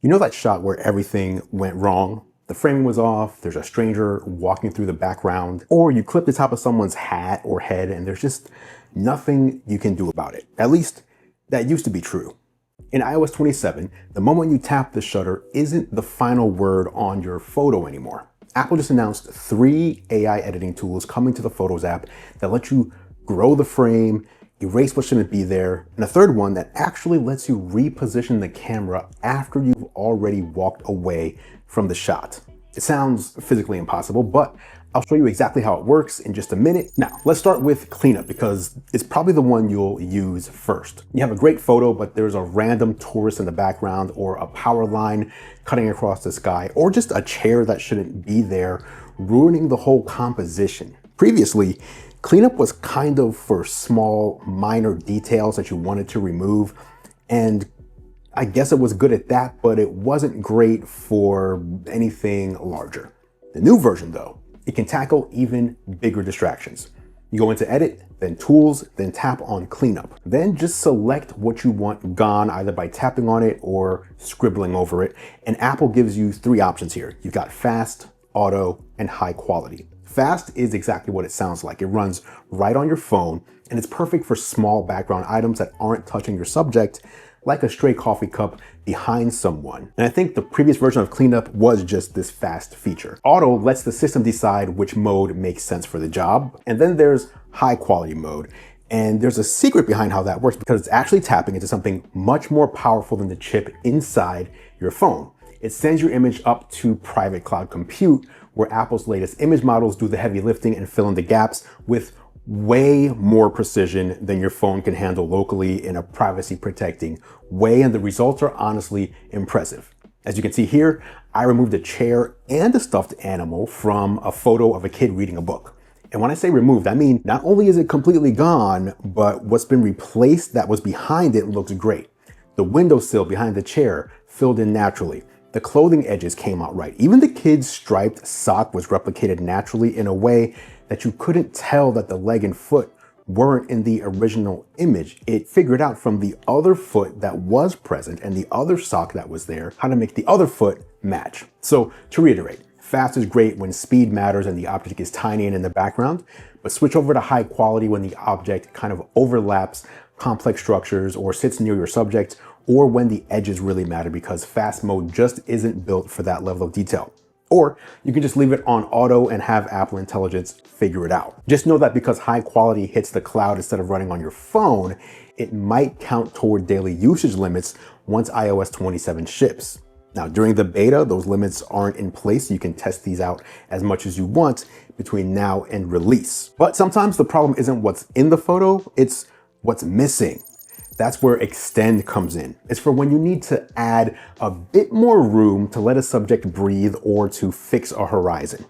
You know that shot where everything went wrong? The framing was off, there's a stranger walking through the background, or you clip the top of someone's hat or head and there's just nothing you can do about it. At least that used to be true. In iOS 27, the moment you tap the shutter isn't the final word on your photo anymore. Apple just announced 3 AI editing tools coming to the Photos app that let you grow the frame, erase what shouldn't be there, and a third one that actually lets you reposition the camera after you've already walked away from the shot. It sounds physically impossible, but I'll show you exactly how it works in just a minute. Now, let's start with cleanup because it's probably the one you'll use first. You have a great photo, but there's a random tourist in the background or a power line cutting across the sky or just a chair that shouldn't be there, ruining the whole composition. Previously, cleanup was kind of for small, minor details that you wanted to remove, and I guess it was good at that, but it wasn't great for anything larger. The new version though, it can tackle even bigger distractions. You go into Edit, then Tools, then tap on Cleanup. Then just select what you want gone either by tapping on it or scribbling over it, and Apple gives you 3 options here. You've got Fast, Auto, and High Quality. Fast is exactly what it sounds like. It runs right on your phone, and it's perfect for small background items that aren't touching your subject, like a stray coffee cup behind someone. And I think the previous version of Cleanup was just this fast feature. Auto lets the system decide which mode makes sense for the job. And then there's High Quality mode. And there's a secret behind how that works because it's actually tapping into something much more powerful than the chip inside your phone. It sends your image up to private cloud compute, where Apple's latest image models do the heavy lifting and fill in the gaps with way more precision than your phone can handle locally in a privacy protecting way, and the results are honestly impressive. As you can see here, I removed a chair and a stuffed animal from a photo of a kid reading a book. And when I say removed, I mean not only is it completely gone, but what's been replaced that was behind it looks great. The windowsill behind the chair filled in naturally. The clothing edges came out right. Even the kid's striped sock was replicated naturally in a way that you couldn't tell that the leg and foot weren't in the original image. It figured out from the other foot that was present and the other sock that was there how to make the other foot match. So to reiterate, fast is great when speed matters and the object is tiny and in the background, but switch over to high quality when the object kind of overlaps complex structures or sits near your subject, or when the edges really matter because fast mode just isn't built for that level of detail. Or you can just leave it on auto and have Apple Intelligence figure it out. Just know that because high quality hits the cloud instead of running on your phone, it might count toward daily usage limits once iOS 27 ships. Now, during the beta, those limits aren't in place. You can test these out as much as you want between now and release. But sometimes the problem isn't what's in the photo, it's what's missing. That's where Extend comes in. It's for when you need to add a bit more room to let a subject breathe or to fix a horizon.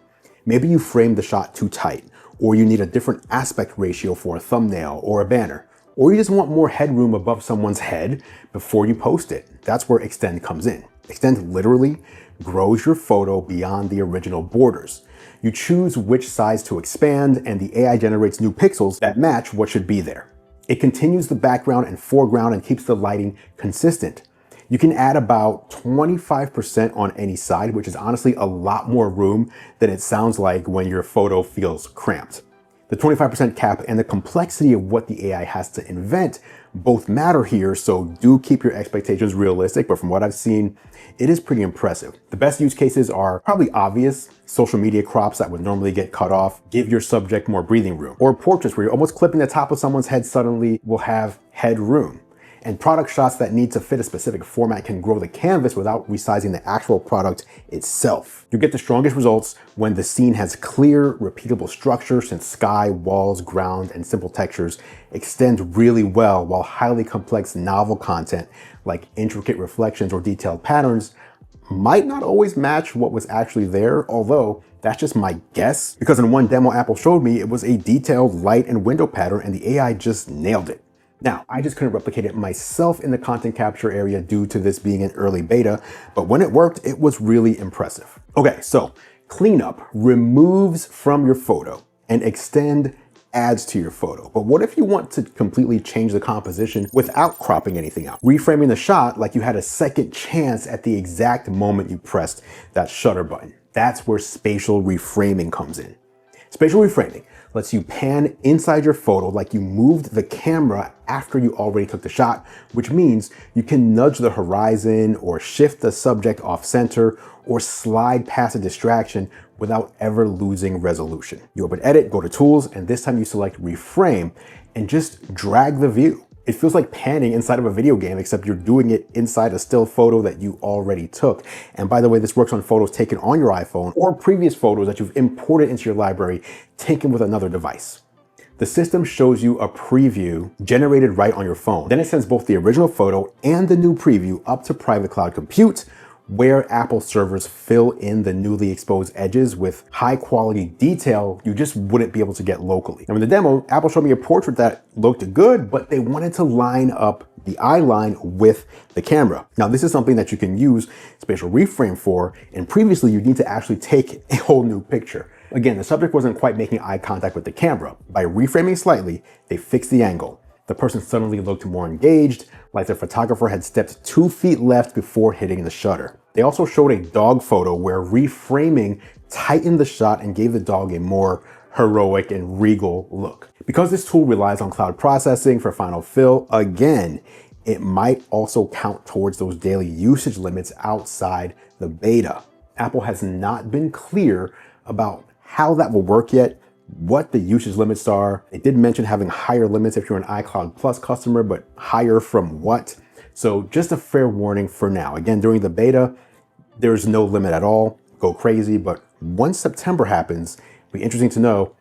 Maybe you framed the shot too tight, or you need a different aspect ratio for a thumbnail or a banner, or you just want more headroom above someone's head before you post it. That's where Extend comes in. Extend literally grows your photo beyond the original borders. You choose which size to expand, and the AI generates new pixels that match what should be there. It continues the background and foreground and keeps the lighting consistent. You can add about 25% on any side, which is honestly a lot more room than it sounds like when your photo feels cramped. The 25% cap and the complexity of what the AI has to invent both matter here, so do keep your expectations realistic, but from what I've seen, it is pretty impressive. The best use cases are probably obvious: social media crops that would normally get cut off, give your subject more breathing room, or portraits where you're almost clipping the top of someone's head suddenly will have head room. And product shots that need to fit a specific format can grow the canvas without resizing the actual product itself. You get the strongest results when the scene has clear, repeatable structure, since sky, walls, ground, and simple textures extend really well, while highly complex novel content like intricate reflections or detailed patterns might not always match what was actually there, although that's just my guess, because in one demo Apple showed me, it was a detailed light and window pattern and the AI just nailed it. Now, I just couldn't replicate it myself in the content capture area due to this being an early beta, but when it worked, it was really impressive. Okay, so Cleanup removes from your photo and Extend adds to your photo. But what if you want to completely change the composition without cropping anything out? Reframing the shot like you had a second chance at the exact moment you pressed that shutter button. That's where spatial reframing comes in. Spatial reframing lets you pan inside your photo like you moved the camera after you already took the shot, which means you can nudge the horizon or shift the subject off center or slide past a distraction without ever losing resolution. You open Edit, go to Tools, and this time you select Reframe and just drag the view. It feels like panning inside of a video game, except you're doing it inside a still photo that you already took. And by the way, this works on photos taken on your iPhone or previous photos that you've imported into your library, taken with another device. The system shows you a preview generated right on your phone. Then it sends both the original photo and the new preview up to private cloud compute, where Apple servers fill in the newly exposed edges with high quality detail you just wouldn't be able to get locally. And in the demo, Apple showed me a portrait that looked good, but they wanted to line up the eye line with the camera. Now, this is something that you can use spatial reframe for, and previously you'd need to actually take a whole new picture. Again, the subject wasn't quite making eye contact with the camera. By reframing slightly, they fixed the angle. The person suddenly looked more engaged, like their photographer had stepped 2 feet left before hitting the shutter. They also showed a dog photo where reframing tightened the shot and gave the dog a more heroic and regal look. Because this tool relies on cloud processing for final fill, again, it might also count towards those daily usage limits outside the beta. Apple has not been clear about how that will work yet, what the usage limits are. They did mention having higher limits if you're an iCloud Plus customer, but higher from what? So just a fair warning for now. Again, during the beta, there's no limit at all. Go crazy, but once September happens, it'll be interesting to know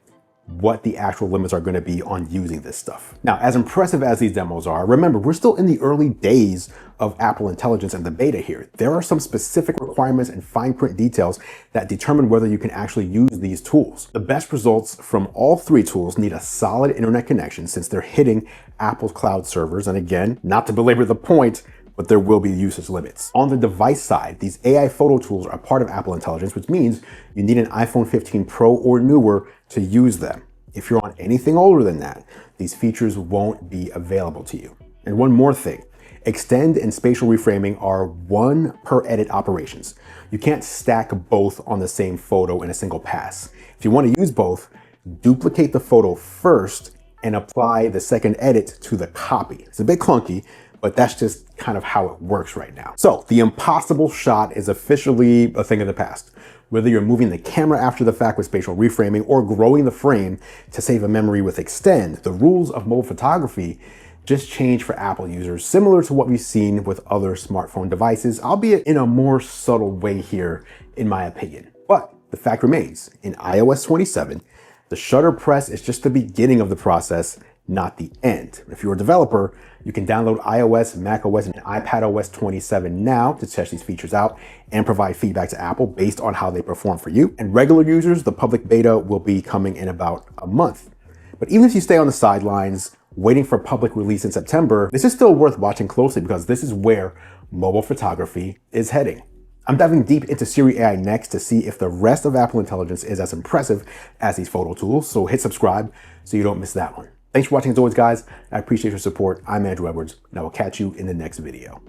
what the actual limits are going to be on using this stuff. Now, as impressive as these demos are, remember, we're still in the early days of Apple Intelligence and the beta here. There are some specific requirements and fine print details that determine whether you can actually use these tools. The best results from all three tools need a solid internet connection since they're hitting Apple's cloud servers. And again, not to belabor the point, but there will be usage limits. On the device side, these AI photo tools are part of Apple Intelligence, which means you need an iPhone 15 Pro or newer to use them. If you're on anything older than that, these features won't be available to you. And one more thing, extend and spatial reframing are one per edit operations. You can't stack both on the same photo in a single pass. If you want to use both, duplicate the photo first and apply the second edit to the copy. It's a bit clunky, but that's just kind of how it works right now. So the impossible shot is officially a thing of the past. Whether you're moving the camera after the fact with spatial reframing or growing the frame to save a memory with extend, the rules of mobile photography just change for Apple users, similar to what we've seen with other smartphone devices, albeit in a more subtle way here, in my opinion. But the fact remains, in iOS 27, the shutter press is just the beginning of the process, not the end. If you're a developer, you can download iOS, macOS, and iPadOS 27 now to test these features out and provide feedback to Apple based on how they perform for you. And regular users, the public beta will be coming in about a month. But even if you stay on the sidelines, waiting for public release in September, this is still worth watching closely because this is where mobile photography is heading. I'm diving deep into Siri AI next to see if the rest of Apple Intelligence is as impressive as these photo tools, so hit subscribe so you don't miss that one. Thanks for watching as always, guys. I appreciate your support. I'm Andrew Edwards, and I will catch you in the next video.